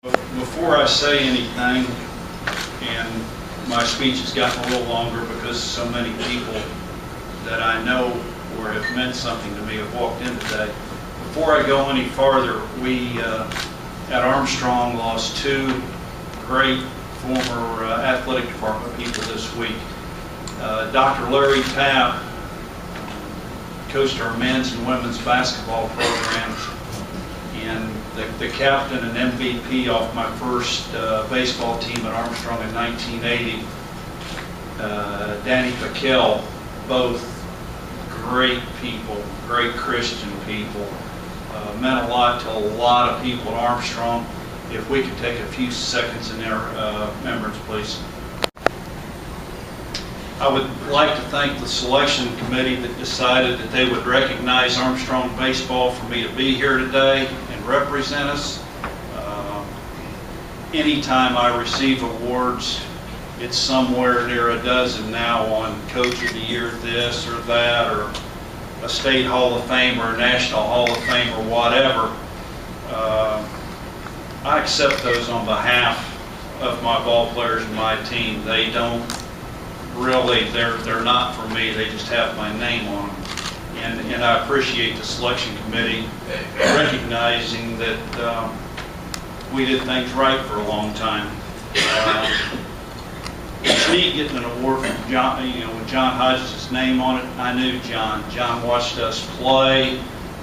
Before I say anything, and my speech has gotten a little longer because so many people that I know or have meant something to me have walked in today. Before I go any farther, we at Armstrong lost two great former athletic department people this week. Dr. Larry Tapp coached our men's and women's basketball programs, and the captain and MVP off my first baseball team at Armstrong in 1980, Danny Piquel, both great people, great Christian people, meant a lot to a lot of people at Armstrong. If we could take a few seconds in their remembrance, please. I would like to thank the selection committee that decided that they would recognize Armstrong baseball for me to be here today and represent us. Anytime I receive awards, it's somewhere near a dozen now on Coach of the Year this or that, or a State Hall of Fame or a National Hall of Fame or whatever. I accept those on behalf of my ball players and my team. They don't really, they're not for me, they just have my name on them. And I appreciate the selection committee recognizing that we did things right for a long time. It's neat getting an award from John, with John Hodges' name on it. I knew John. John watched us play,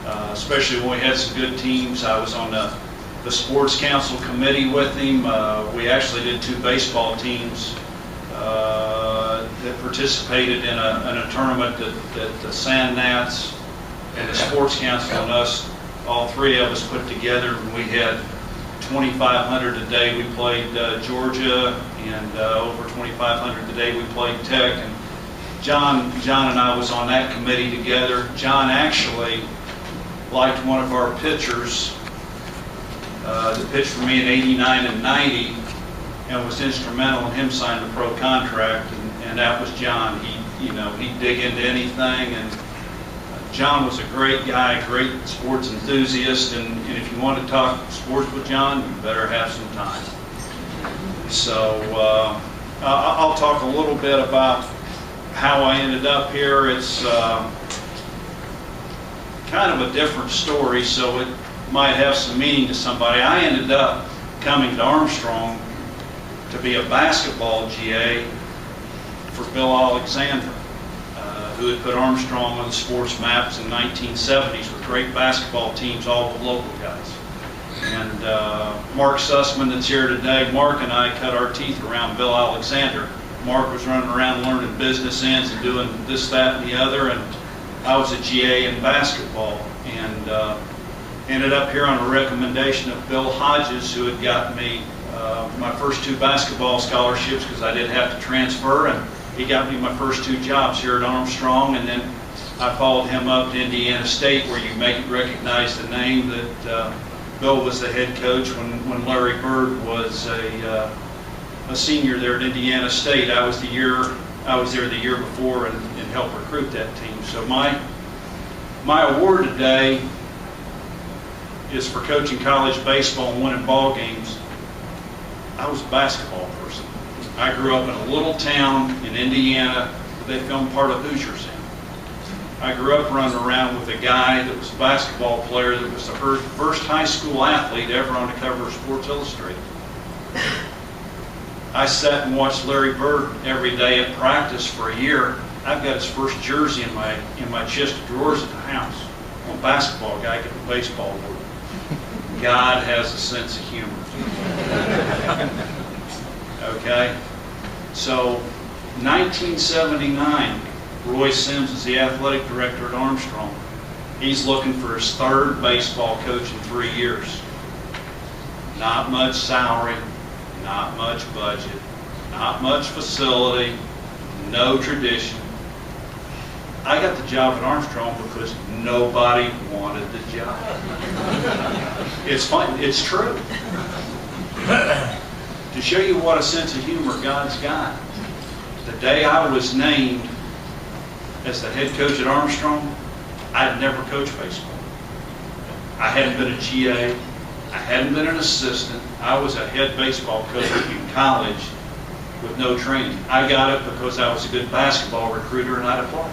especially when we had some good teams. I was on the Sports Council committee with him. We actually did two baseball teams that participated in a tournament that the Sand Gnats and the Sports Council and us, all three of us, put together. And we had 2,500 a day. We played Georgia, and over 2,500 a day we played Tech. And John and I was on that committee together. John actually liked one of our pitchers that pitched for me in '89 and '90, and was instrumental in him signing the pro contract, and that was John. He'd dig into anything, and John was a great guy, great sports enthusiast, and if you want to talk sports with John, you better have some time. So I'll talk a little bit about how I ended up here. It's kind of a different story, so it might have some meaning to somebody. I ended up coming to Armstrong to be a basketball GA for Bill Alexander, who had put Armstrong on the sports maps in the 1970s with great basketball teams, all the local guys. And Mark Sussman that's here today, Mark and I cut our teeth around Bill Alexander. Mark was running around learning business ends and doing this, that, and the other, and I was a GA in basketball, and ended up here on a recommendation of Bill Hodges, who had got me my first two basketball scholarships because I did have to transfer, and he got me my first two jobs here at Armstrong. And then I followed him up to Indiana State, where you may recognize the name that Bill was the head coach when Larry Bird was a senior there at Indiana State. I was there the year before and helped recruit that team. So my award today is for coaching college baseball and winning ball games. I was a basketball person. I grew up in a little town in Indiana that they filmed part of Hoosiers in. I grew up running around with a guy that was a basketball player that was the first high school athlete ever on the cover of Sports Illustrated. I sat and watched Larry Bird every day at practice for a year. I've got his first jersey in my chest of drawers at the house. I'm a basketball guy getting a baseball award. God has a sense of humor. Okay? So, 1979, Roy Sims is the athletic director at Armstrong. He's looking for his third baseball coach in 3 years. Not much salary, not much budget, not much facility, no tradition. I got the job at Armstrong because nobody wanted the job. It's fun. It's true. To show you what a sense of humor God's got, the day I was named as the head coach at Armstrong, I had never coached baseball. I hadn't been a GA. I hadn't been an assistant. I was a head baseball coach in college with no training. I got it because I was a good basketball recruiter and I'd apply.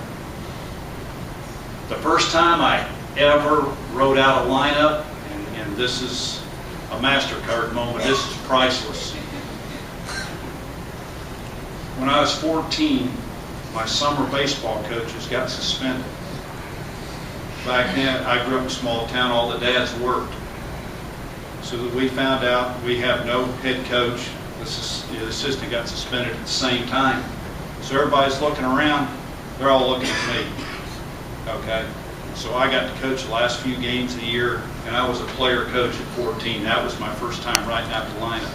The first time I ever wrote out a lineup, and this is a MasterCard moment, this is priceless. When I was 14, my summer baseball coaches got suspended. Back then, I grew up in a small town, all the dads worked. So that we found out we have no head coach. The assistant got suspended at the same time. So everybody's looking around, they're all looking at me. Okay? So I got to coach the last few games of the year, and I was a player coach at 14. That was my first time writing out the lineup.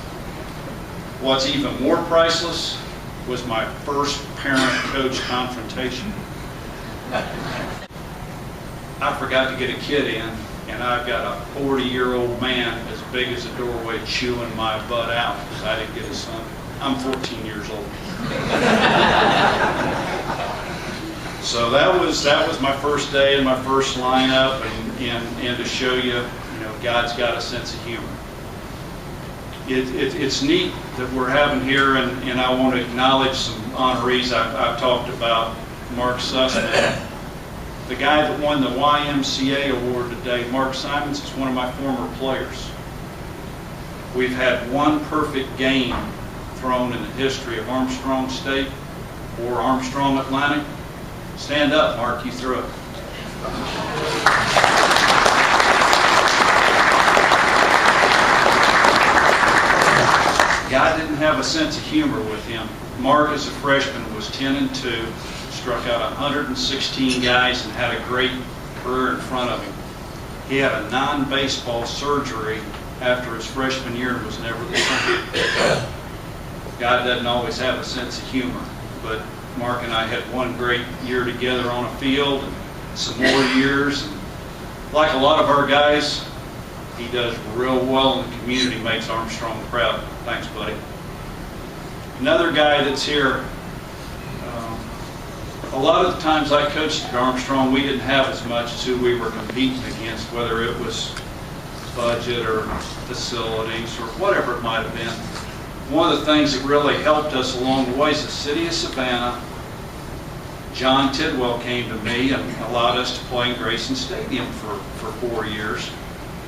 What's even more priceless was my first parent-coach confrontation. I forgot to get a kid in, and I've got a 40-year-old man as big as a doorway chewing my butt out because I didn't get a son. I'm 14 years old. So that was my first day and my first lineup, and to show you, God's got a sense of humor. It's neat that we're having here, and I want to acknowledge some honorees. I've talked about Mark Sussman. The guy that won the YMCA award today, Mark Simons, is one of my former players. We've had one perfect game thrown in the history of Armstrong State or Armstrong Atlantic. Stand up, Mark, you threw it. Guy didn't have a sense of humor with him. Mark, as a freshman, was 10-2, struck out 116 guys and had a great career in front of him. He had a non-baseball surgery after his freshman year and was never the same. God doesn't always have a sense of humor, but Mark and I had one great year together on a field and some more years. And like a lot of our guys, he does real well in the community, makes Armstrong proud. Thanks, buddy. Another guy that's here, a lot of the times I coached at Armstrong, we didn't have as much as who we were competing against, whether it was budget or facilities or whatever it might have been. One of the things that really helped us along the way is the city of Savannah. John Tidwell came to me and allowed us to play in Grayson Stadium for 4 years.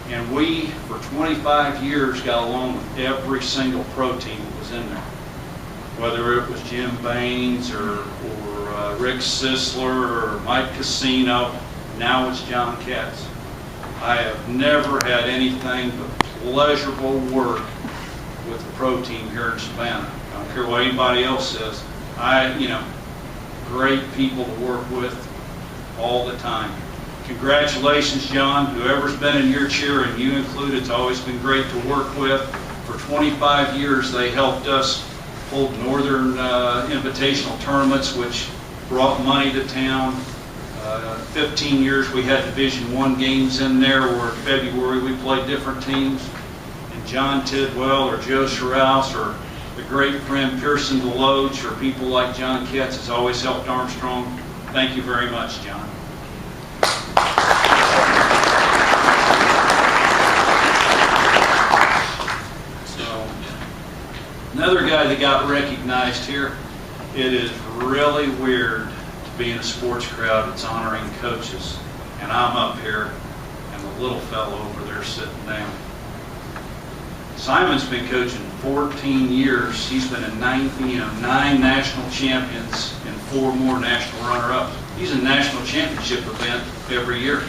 And we, for 25 years, got along with every single pro team that was in there. Whether it was Jim Baines or Rick Sisler or Mike Casino, now it's John Katz. I have never had anything but pleasurable work with the pro team here in Savannah. I don't care what anybody else says. Great people to work with all the time. Congratulations, John. Whoever's been in your chair, and you included, it's always been great to work with. For 25 years, they helped us hold Northern Invitational tournaments, which brought money to town. 15 years we had Division I games in there, where in February we played different teams. And John Tidwell or Joe Sherrouse or the great friend Pearson DeLoach or people like John Katz has always helped Armstrong. Thank you very much, John. Another guy that got recognized here, it is really weird to be in a sports crowd that's honoring coaches. And I'm up here, and the little fellow over there sitting down. Simon's been coaching 14 years. He's been in 9 national champions and 4 more national runner-ups. He's in a national championship event every year.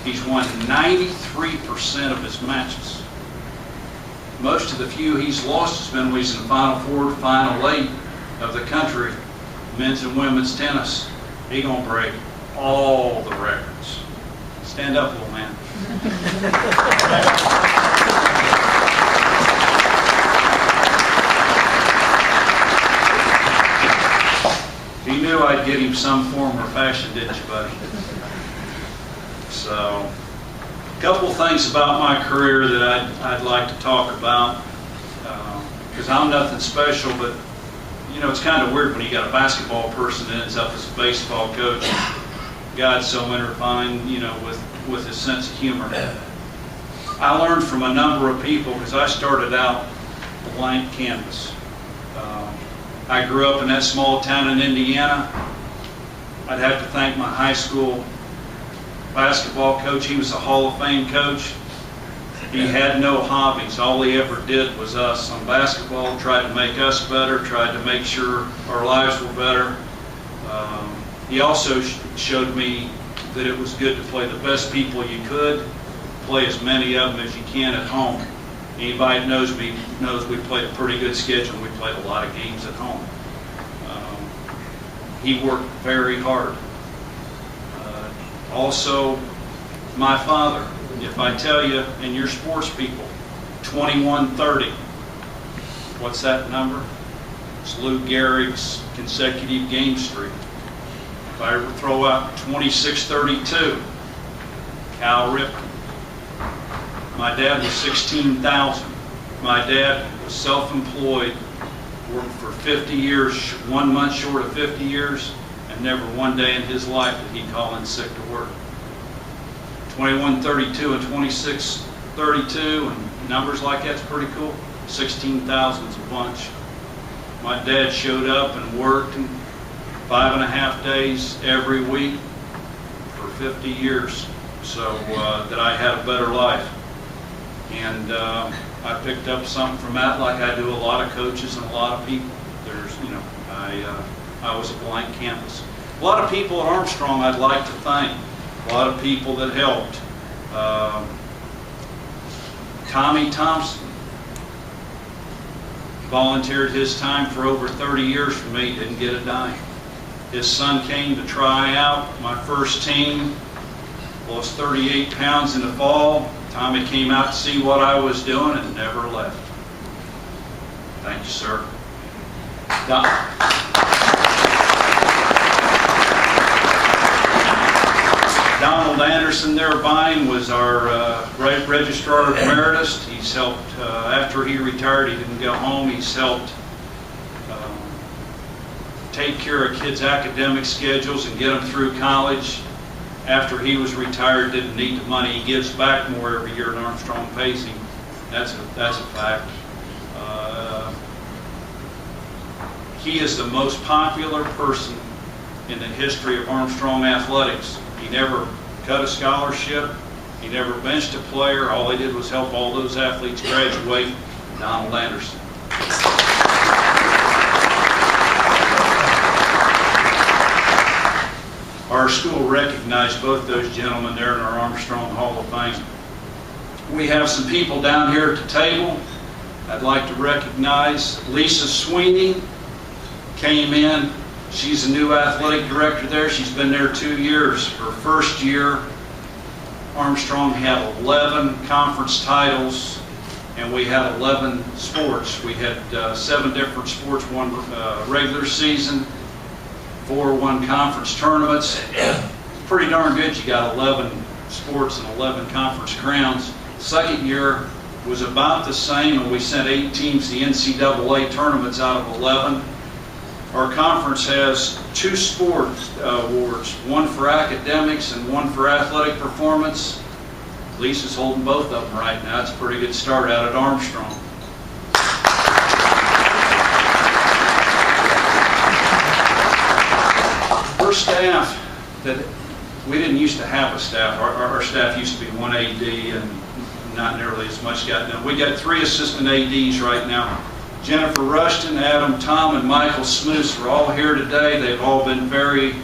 He's won 93% of his matches. Most of the few he's lost has been when he's in the Final 4, Final 8 of the country, men's and women's tennis. He's going to break all the records. Stand up, little man. He knew I'd get him some form or fashion, didn't you, buddy? So, a couple things about my career that I'd like to talk about, because I'm nothing special, but it's kind of weird when you got a basketball person that ends up as a baseball coach. God's so intertwined, with his sense of humor. I learned from a number of people because I started out blank canvas. I grew up in that small town in Indiana. I'd have to thank my high school basketball coach. He was a Hall of Fame coach. He had no hobbies. All he ever did was us on basketball, tried to make us better, tried to make sure our lives were better. He also showed me that it was good to play the best people you could, play as many of them as you can at home. Anybody that knows me knows we played a pretty good schedule. We played a lot of games at home. He worked very hard. Also, my father, if I tell you, and your sports people, 2130, what's that number? It's Lou Gehrig's consecutive game streak. If I throw out 2632, Cal Ripken. My dad was 16,000. My dad was self-employed, worked for 50 years, 1 month short of 50 years, and never one day in his life did he call in sick to work. 2132 and 2632 and numbers like that's pretty cool. 16,000 is a bunch. My dad showed up and worked 5.5 days every week for 50 years, so that I had a better life. And I picked up something from that, like I do a lot of coaches and a lot of people. I was a blank canvas. A lot of people at Armstrong I'd like to thank. A lot of people that helped. Tommy Thompson volunteered his time for over 30 years for me, didn't get a dime. His son came to try out my first team, lost 38 pounds in the fall. Tommy came out to see what I was doing and never left. Thank you, sir. Donald Anderson there buying was our registrar emeritus. He's helped, after he retired, he didn't go home. He's helped take care of kids' academic schedules and get them through college. After he was retired, didn't need the money. He gives back more every year than Armstrong pays him. That's a fact. He is the most popular person in the history of Armstrong athletics. He never cut a scholarship. He never benched a player. All he did was help all those athletes graduate. Donald Anderson. Our school recognized both those gentlemen there in our Armstrong Hall of Fame. We have some people down here at the table. I'd like to recognize Lisa Sweeney. Came in. She's a new athletic director there. She's been there 2 years. Her first year, Armstrong had 11 conference titles, and we had 11 sports. We had 7 different sports, 1 regular season, 4 won conference tournaments. Pretty darn good. You got 11 sports and 11 conference crowns. Second year was about the same, and we sent 8 teams to the NCAA tournaments out of 11. Our conference has 2 sports awards, 1 for academics and 1 for athletic performance. Lisa's holding both of them right now. It's a pretty good start out at Armstrong. Our staff, that we didn't used to have a staff. Our staff used to be 1 AD and not nearly as much got done. We got 3 assistant ADs right now. Jennifer Rushton, Adam Tom, and Michael Smoose are all here today. They've all been very,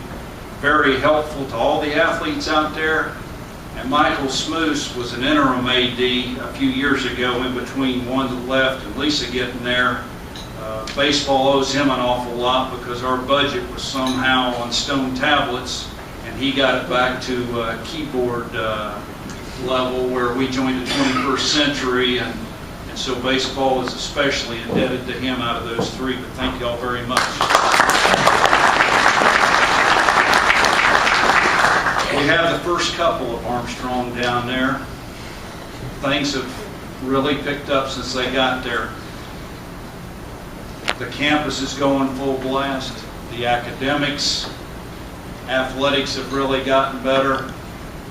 very helpful to all the athletes out there. And Michael Smoose was an interim AD a few years ago in between one that left and Lisa getting there. Baseball owes him an awful lot because our budget was somehow on stone tablets, and he got it back to keyboard level where we joined the 21st century. And so baseball is especially indebted to him out of those 3, but thank you all very much. We have the first couple of Armstrong down there. Things have really picked up since they got there. The campus is going full blast. The academics, athletics have really gotten better.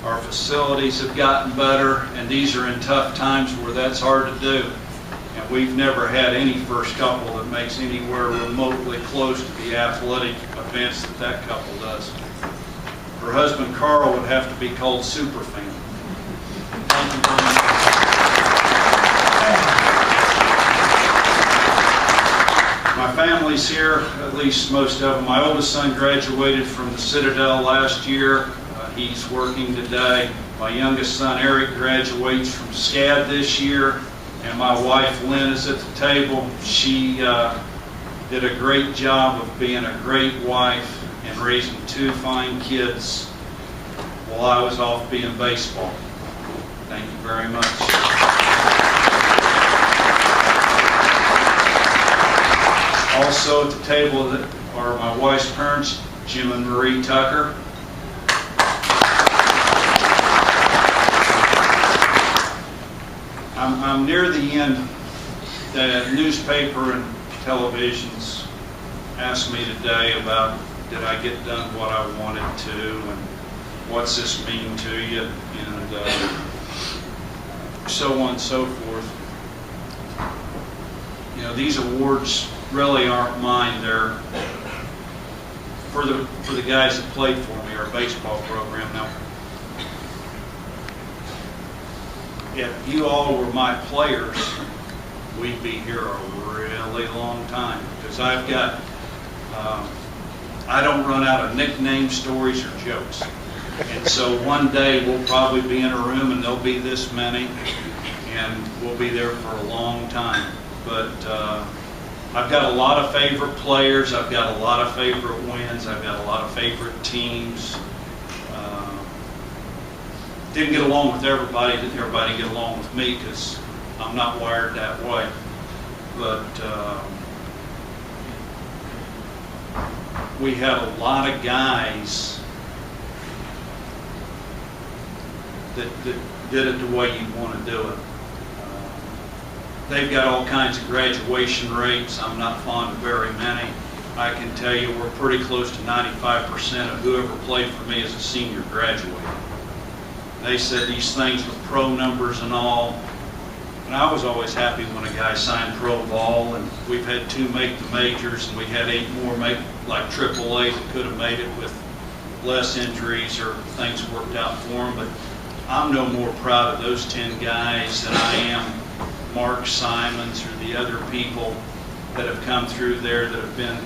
Our facilities have gotten better, and these are in tough times where that's hard to do. And we've never had any first couple that makes anywhere remotely close to the athletic events that that couple does. Her husband Carl would have to be called super fan. Thank you very much. My family's here, at least most of them. My oldest son graduated from the Citadel last year. He's working today. My youngest son Eric graduates from SCAD this year. And my wife Lynn is at the table. She did a great job of being a great wife and raising two fine kids while I was off being baseball. Thank you very much. Also at the table are my wife's parents, Jim and Marie Tucker. I'm near the end. The newspaper and televisions asked me today about did I get done what I wanted to and what's this mean to you and so on and so forth. You know, these awards really aren't mine. They're for the guys that played for me, our baseball program. Now, if you all were my players, we'd be here a really long time because I've got, I don't run out of nicknames, stories, or jokes. And so one day we'll probably be in a room and there'll be this many and we'll be there for a long time. But I've got a lot of favorite players, I've got a lot of favorite wins, I've got a lot of favorite teams. Didn't get along with everybody, didn't everybody get along with me because I'm not wired that way. But we had a lot of guys that did it the way you want to do it. They've got all kinds of graduation rates. I'm not fond of very many. I can tell you we're pretty close to 95% of whoever played for me as a senior graduated. They said these things with pro numbers and all, and I was always happy when a guy signed pro ball, and we've had 2 make the majors, and we had 8 more make like AAA that could have made it with less injuries or things worked out for them. But I'm no more proud of those 10 guys than I am Mark Simons or the other people that have come through there that have been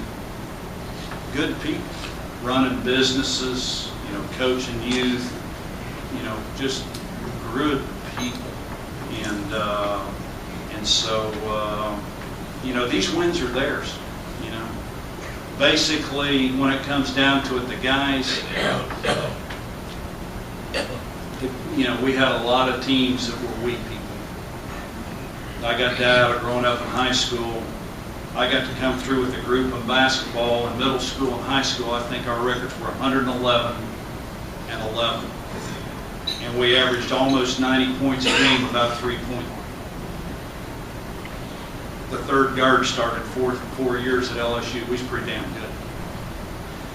good people, running businesses, you know, coaching youth, you know, just good people. And so, you know, these wins are theirs, you know. Basically, when it comes down to it, the guys, you know, we had a lot of teams that were weak people. I got that out of growing up in high school. I got to come through with a group in basketball in middle school and high school. I think our records were 111 and 11. And we averaged almost 90 points a game without a 3-point. The third guard started 4 years at LSU. We was pretty damn good.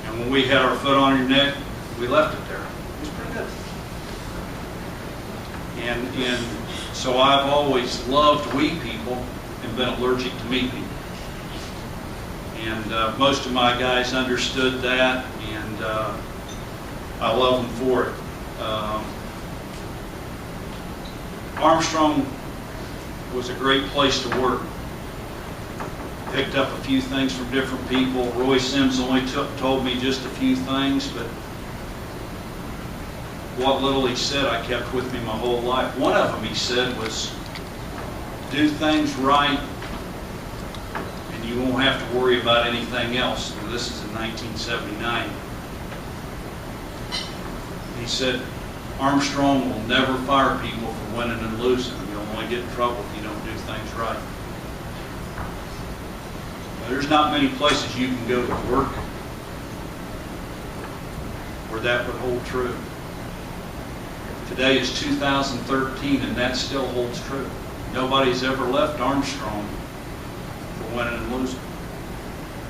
And when we had our foot on your neck, we left it there. It was pretty good. And so I've always loved we people and been allergic to me people. And most of my guys understood that, and I love them for it. Armstrong was a great place to work. Picked up a few things from different people. Roy Sims only told me just a few things, but what little he said I kept with me my whole life. One of them he said was, do things right and you won't have to worry about anything else. And this is in 1979. He said, Armstrong will never fire people for winning and losing. You'll only get in trouble if you don't do things right. There's not many places you can go to work where that would hold true. Today is 2013 and that still holds true. Nobody's ever left Armstrong for winning and losing.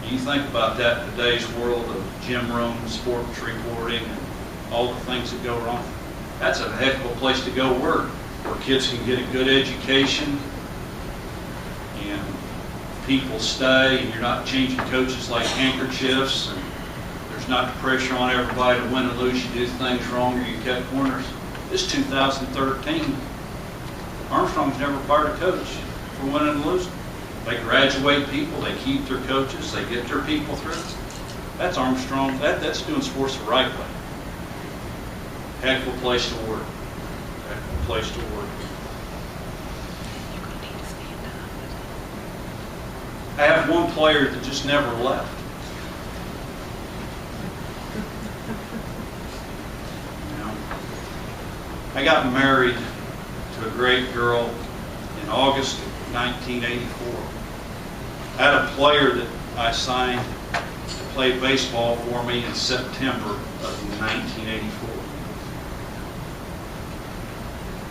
You think about that in today's world of gym room, sports reporting, and all the things that go wrong. That's a heck of a place to go work, where kids can get a good education and people stay, and you're not changing coaches like handkerchiefs, and there's not the pressure on everybody to win and lose. You do things wrong or you cut corners. This 2013, Armstrong's never fired a coach for winning and losing. They graduate people, they keep their coaches, they get their people through. That's Armstrong. That's doing sports the right way. Heck of a place to work. Heck of a place to work. I have one player that just never left. You know, I got married to a great girl in August of 1984. I had a player that I signed to play baseball for me in September of 1984.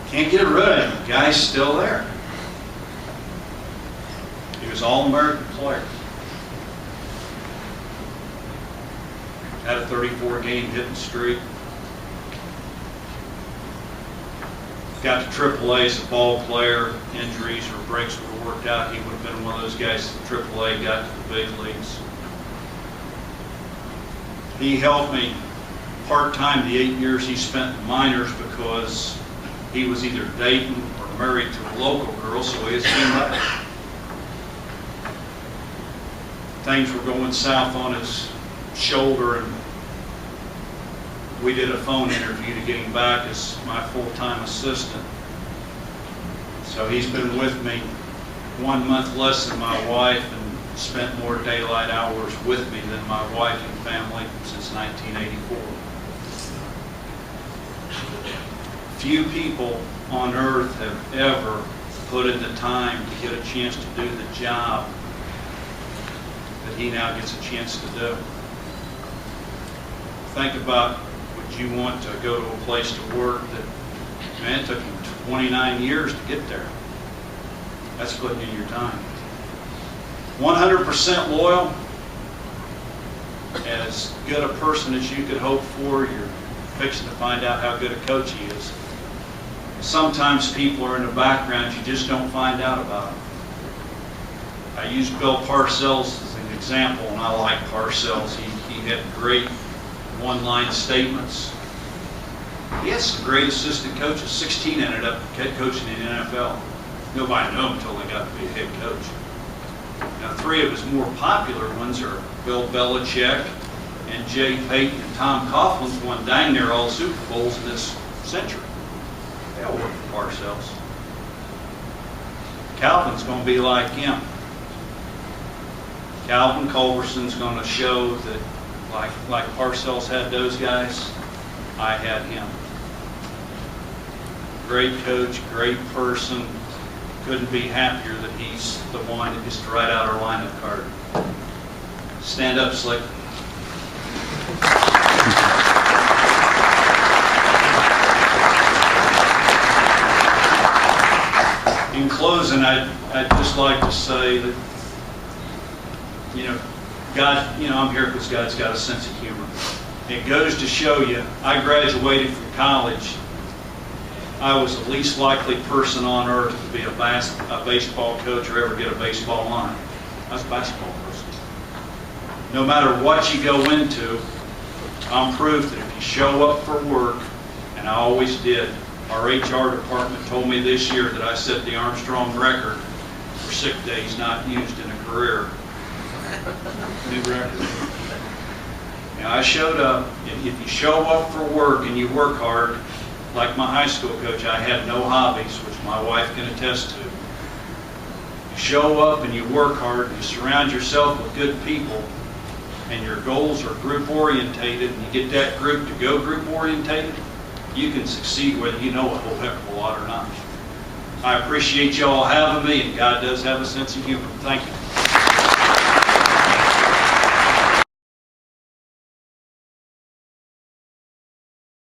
Can't get rid of him. The guy's still there. He was All-American player. Had a 34-game hitting streak. Got to AAA as a ball player. Injuries or breaks would have worked out. He would have been one of those guys that AAA got to the big leagues. He helped me part-time the 8 years he spent in minors because he was either dating or married to a local girl, so he came back. Things were going south on his shoulder, and we did a phone interview to get him back as my full-time assistant. So he's been with me 1 month less than my wife and spent more daylight hours with me than my wife and family since 1984. Few people on earth have ever put in the time to get a chance to do the job that he now gets a chance to do. Think about, would you want to go to a place to work that, man, it took him 29 years to get there. That's putting in your time. 100% loyal, as good a person as you could hope for. You're fixing to find out how good a coach he is. Sometimes people are in the background, you just don't find out about them. I use Bill Parcells as an example, and I like Parcells. He had great one-line statements. He had some great assistant coaches. 16 ended up head coaching in the NFL. Nobody knew him until they got to be a head coach. Now, 3 of his more popular ones are Bill Belichick and Jay Payton and Tom Coughlin's won dang near all Super Bowls in this century. They all work for Parcells. Calvin's going to be like him. Calvin Culberson's going to show that, like Parcells had those guys, I had him. Great coach, great person. Couldn't be happier that he's the one that gets to write out our lineup card. Stand up, Slick. In closing, I'd just like to say that, God, I'm here because God's got a sense of humor. It goes to show you, I graduated from college. I was the least likely person on earth to be a baseball coach or ever get a baseball line. I was a basketball person. No matter what you go into, I'm proof that if you show up for work, and I always did, our HR department told me this year that I set the Armstrong record for sick days not used in a career. New record. Now, I showed up. If you show up for work and you work hard, like my high school coach, I had no hobbies, which my wife can attest to. You show up and you work hard, you surround yourself with good people, and your goals are group orientated, and you get that group to go group orientated, you can succeed whether you know a whole heck of a lot or not. I appreciate y'all having me, and God does have a sense of humor. Thank you.